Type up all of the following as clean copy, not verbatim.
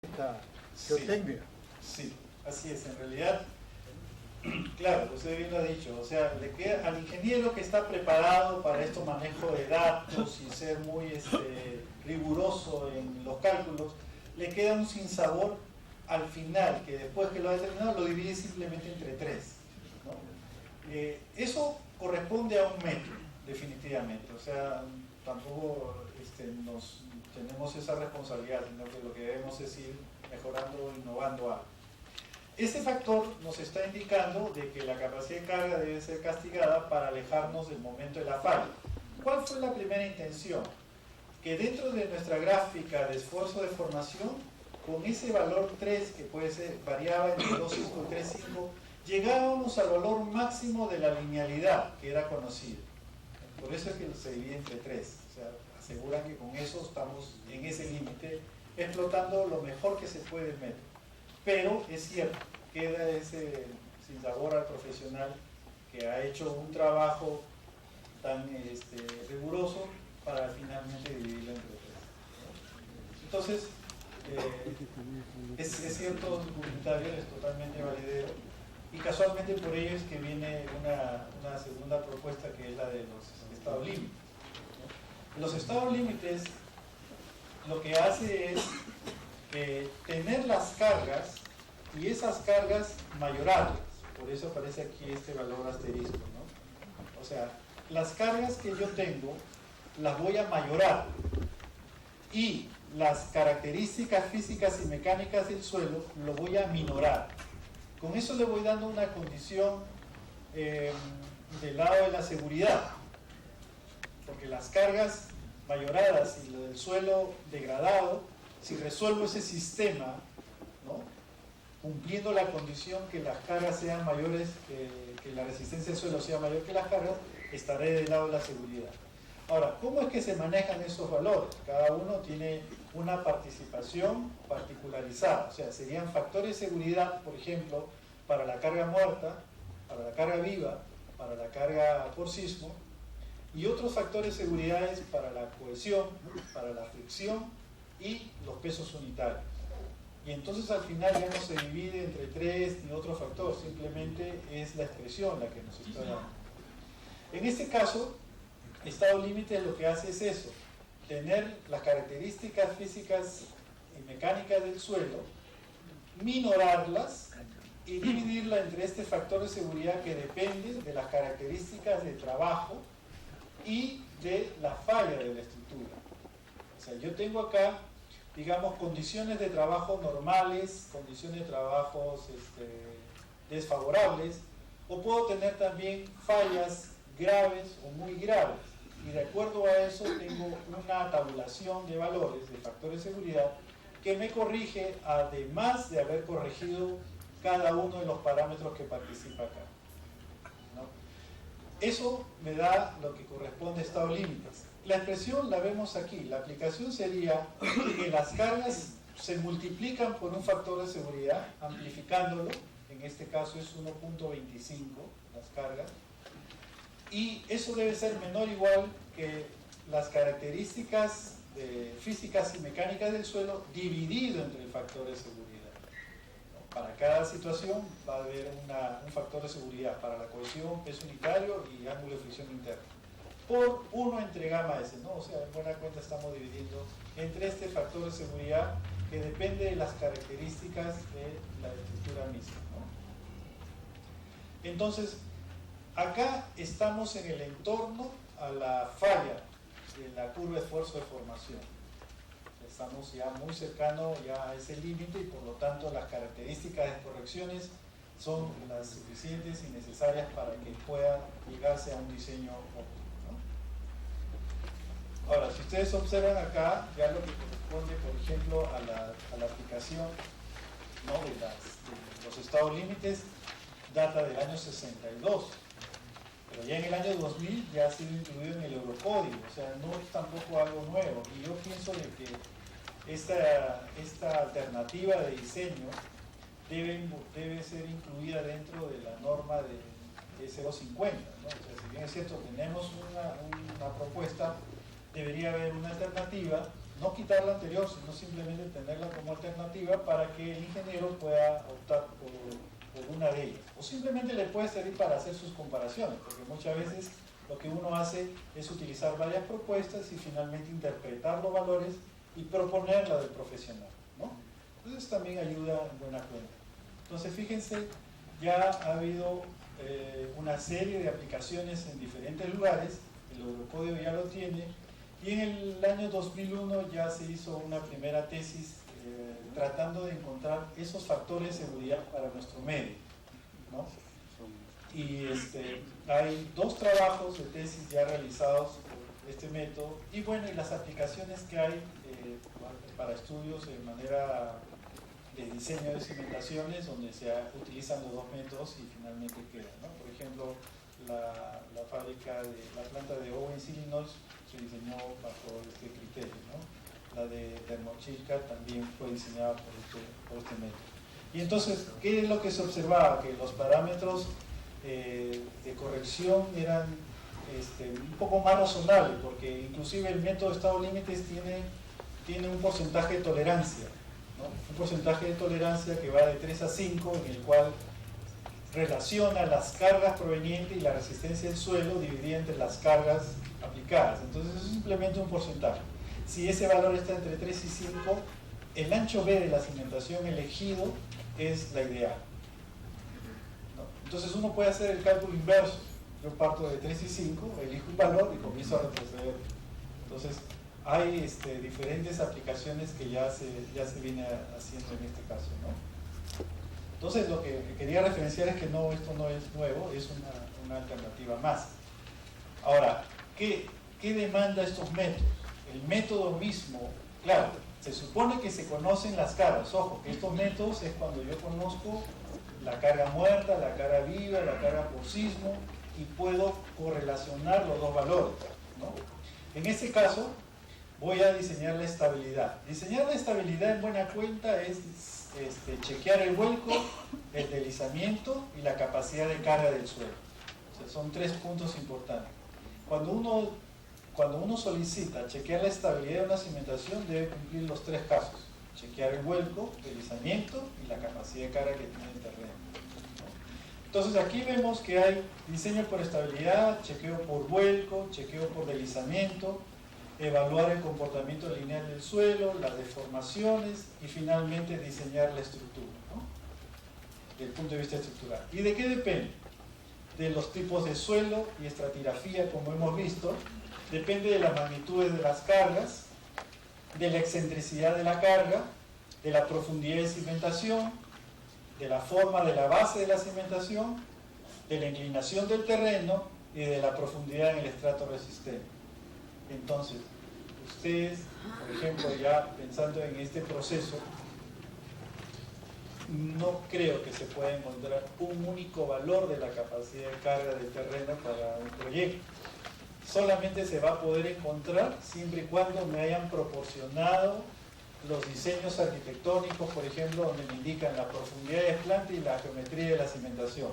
esta Sí, geotécnica. sí, así es. En realidad, claro, usted bien lo ha dicho, o sea, le queda al ingeniero que está preparado para esto manejo de datos y ser muy riguroso en los cálculos, le queda un sinsabor al final, que después que lo ha determinado lo divide simplemente entre tres, ¿no? Eso corresponde a un método, definitivamente, o sea, tampoco nos tenemos esa responsabilidad, sino que lo que debemos es ir mejorando, innovando algo. Este factor nos está indicando de que la capacidad de carga debe ser castigada para alejarnos del momento de la falla. ¿Cuál fue la primera intención? Que dentro de nuestra gráfica de esfuerzo de formación, con ese valor 3, que puede ser, variaba entre 2,5 y 3,5, llegábamos al valor máximo de la linealidad que era conocido. Por eso es que se divide entre 3. O sea, aseguran que con eso estamos en ese límite, explotando lo mejor que se puede el método. Pero es cierto, queda ese sinsabor al profesional que ha hecho un trabajo tan riguroso para finalmente dividirlo entre 3. Entonces, es cierto, el comentario es totalmente validero, y casualmente por ello es que viene una segunda propuesta, que es la de los estados límites, ¿no? Los estados límites lo que hace es tener las cargas y esas cargas mayorarlas. Por eso aparece aquí este valor asterisco, ¿no? O sea, las cargas que yo tengo las voy a mayorar, y las características físicas y mecánicas del suelo lo voy a minorar. Con eso le voy dando una condición del lado de la seguridad, porque las cargas mayoradas y lo del suelo degradado, si resuelvo ese sistema, ¿no?, cumpliendo la condición que las cargas sean mayores, que la resistencia del suelo sea mayor que las cargas, estaré del lado de la seguridad. Ahora, ¿cómo es que se manejan esos valores? Cada uno tiene una participación particularizada, o sea, serían factores de seguridad, por ejemplo, para la carga muerta, para la carga viva, para la carga por sismo, y otros factores de seguridad para la cohesión, para la fricción y los pesos unitarios. Y entonces al final ya no se divide entre 3 ni otro factor, simplemente es la expresión la que nos está dando. En este caso, estado límite lo que hace es eso, tener las características físicas y mecánicas del suelo, minorarlas y dividirla entre este factor de seguridad que depende de las características de trabajo y de la falla de la estructura. O sea, yo tengo acá, digamos, condiciones de trabajo normales, condiciones de trabajos desfavorables, o puedo tener también fallas graves o muy graves, y de acuerdo a eso tengo una tabulación de valores de factores de seguridad que me corrige, además de haber corregido cada uno de los parámetros que participa acá, ¿no? Eso me da lo que corresponde a estado límites. La expresión la vemos aquí. La aplicación sería que las cargas se multiplican por un factor de seguridad, amplificándolo. En este caso es 1.25 las cargas. Y eso debe ser menor o igual que las características físicas y mecánicas del suelo dividido entre el factor de seguridad. Para cada situación va a haber un factor de seguridad para la cohesión, peso unitario y ángulo de fricción interno, por 1 entre gamma S, ¿no? O sea, en buena cuenta estamos dividiendo entre este factor de seguridad que depende de las características de la estructura misma, ¿no? Entonces, acá estamos en el entorno a la falla de la curva de esfuerzo de formación. Estamos ya muy cercanos ya a ese límite, y por lo tanto las características de correcciones son las suficientes y necesarias para que pueda llegarse a un diseño óptimo, ¿no? Ahora, si ustedes observan acá, ya lo que corresponde, por ejemplo, a la aplicación, ¿no?, de los estados límites, data del año 62. Pero ya en el año 2000 ya ha sido incluido en el Eurocódigo, o sea, no es tampoco algo nuevo. Y yo pienso de que esta alternativa de diseño debe ser incluida dentro de la norma de 050, ¿no? O sea, si bien es cierto, tenemos una propuesta, debería haber una alternativa, no quitar la anterior, sino simplemente tenerla como alternativa para que el ingeniero pueda optar por una de ellas. O simplemente le puede servir para hacer sus comparaciones, porque muchas veces lo que uno hace es utilizar varias propuestas y finalmente interpretar los valores y proponer la del profesional, ¿no? Entonces también ayuda en buena cuenta. Entonces fíjense, ya ha habido una serie de aplicaciones en diferentes lugares, el Eurocódigo ya lo tiene, y en el año 2001 ya se hizo una primera tesis tratando de encontrar esos factores de seguridad para nuestro medio, ¿no? Y hay 2 trabajos de tesis ya realizados por este método, y bueno, y las aplicaciones que hay para estudios de manera de diseño de cimentaciones, donde se utilizan los 2 métodos y finalmente quedan, ¿no? Por ejemplo, la planta de Owens, Illinois, se diseñó bajo este criterio, ¿no? La de Thermochilca también fue diseñada por este método. Y entonces, ¿qué es lo que se observaba? Que los parámetros de corrección eran un poco más razonables, porque inclusive el método de estado límites tiene un porcentaje de tolerancia, ¿no? Un porcentaje de tolerancia que va de 3 a 5, en el cual relaciona las cargas provenientes y la resistencia del suelo dividida entre las cargas aplicadas. Entonces eso es simplemente un porcentaje. Si ese valor está entre 3 y 5, el ancho B de la cimentación elegido es la ideal, ¿no? Entonces uno puede hacer el cálculo inverso. Yo parto de 3 y 5, elijo un valor y comienzo a retroceder. Entonces hay diferentes aplicaciones que ya se viene haciendo en este caso, ¿no? Entonces lo que quería referenciar es que esto no es nuevo, es una alternativa más. Ahora, ¿qué demanda estos métodos? El método mismo, claro, se supone que se conocen las cargas. Ojo, que estos métodos es cuando yo conozco la carga muerta, la carga viva, la carga por sismo, y puedo correlacionar los 2 valores, ¿no? En este caso, voy a diseñar la estabilidad. Diseñar la estabilidad en buena cuenta es chequear el vuelco, el deslizamiento y la capacidad de carga del suelo. O sea, son 3 puntos importantes. Cuando uno solicita chequear la estabilidad de una cimentación, debe cumplir los 3 casos: chequear el vuelco, deslizamiento y la capacidad de carga que tiene el terreno, ¿no? Entonces aquí vemos que hay diseño por estabilidad, chequeo por vuelco, chequeo por deslizamiento, evaluar el comportamiento lineal del suelo, las deformaciones y finalmente diseñar la estructura, ¿no? Desde el punto de vista estructural. ¿Y de qué depende? De los tipos de suelo y estratigrafía, como hemos visto. Depende de las magnitudes de las cargas, de la excentricidad de la carga, de la profundidad de cimentación, de la forma de la base de la cimentación, de la inclinación del terreno y de la profundidad en el estrato resistente. Entonces, ustedes, por ejemplo, ya pensando en este proceso, no creo que se pueda encontrar un único valor de la capacidad de carga del terreno para un proyecto. Solamente se va a poder encontrar siempre y cuando me hayan proporcionado los diseños arquitectónicos, por ejemplo, donde me indican la profundidad de desplante y la geometría de la cimentación,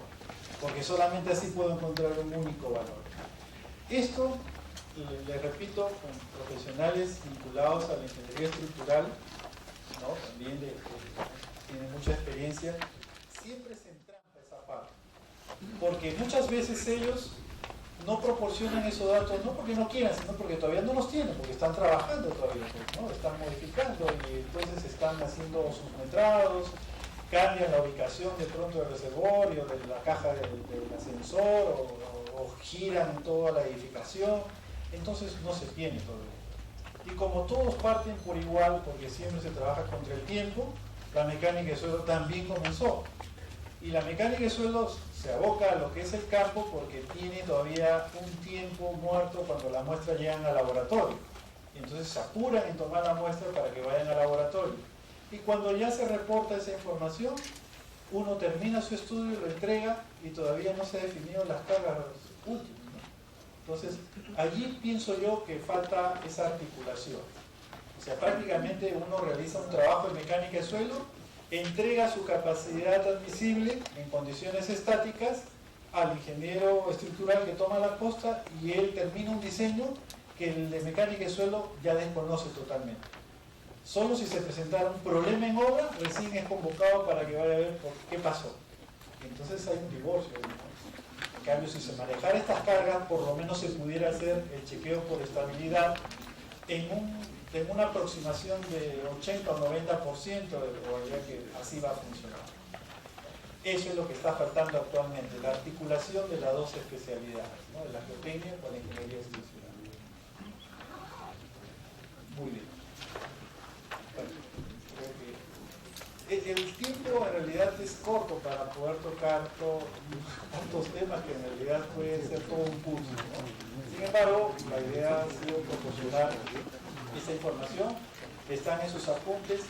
porque solamente así puedo encontrar un único valor. Esto, les repito, con profesionales vinculados a la ingeniería estructural, ¿no? También tienen mucha experiencia, siempre se entrampa esa parte, porque muchas veces ellos no proporcionan esos datos, no porque no quieran, sino porque todavía no los tienen, porque están trabajando todavía, ¿no? Están modificando y entonces están haciendo sus metrados, cambian la ubicación de pronto del reservorio, de la caja del ascensor, o giran toda la edificación, entonces no se tiene todavía. Y como todos parten por igual, porque siempre se trabaja contra el tiempo, la mecánica de suelo también comenzó. Y la mecánica de suelos se aboca a lo que es el campo porque tiene todavía un tiempo muerto cuando las muestras llegan al laboratorio. Y entonces se apuran en tomar la muestra para que vayan al laboratorio. Y cuando ya se reporta esa información, uno termina su estudio y lo entrega y todavía no se han definido las cargas últimas, ¿no? Entonces, allí pienso yo que falta esa articulación. O sea, prácticamente uno realiza un trabajo de mecánica de suelo, entrega su capacidad admisible en condiciones estáticas al ingeniero estructural que toma la posta y él termina un diseño que el de mecánica de suelo ya desconoce totalmente. Solo si se presentara un problema en obra, recién es convocado para que vaya a ver por qué pasó. Entonces hay un divorcio, ¿no? En cambio, si se manejara estas cargas, por lo menos se pudiera hacer el chequeo por estabilidad en una aproximación de 80 o 90% de probabilidad que así va a funcionar. Eso es lo que está faltando actualmente, la articulación de las dos especialidades, ¿no? De la geotecnia con la ingeniería estructural. Muy bien. Bueno, creo que el tiempo en realidad es corto para poder tocar tantos temas que en realidad puede ser todo un curso, ¿no? Sin embargo, la idea ha sido proporcionar esta información, están en sus apuntes.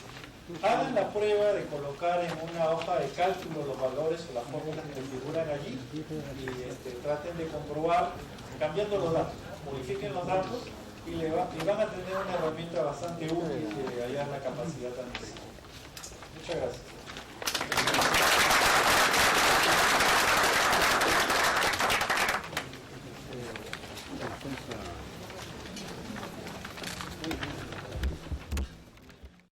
Hagan la prueba de colocar en una hoja de cálculo los valores o las fórmulas que figuran allí y traten de comprobar cambiando los datos, modifiquen los datos y van a tener una herramienta bastante útil de hallar la capacidad antes. Muchas gracias.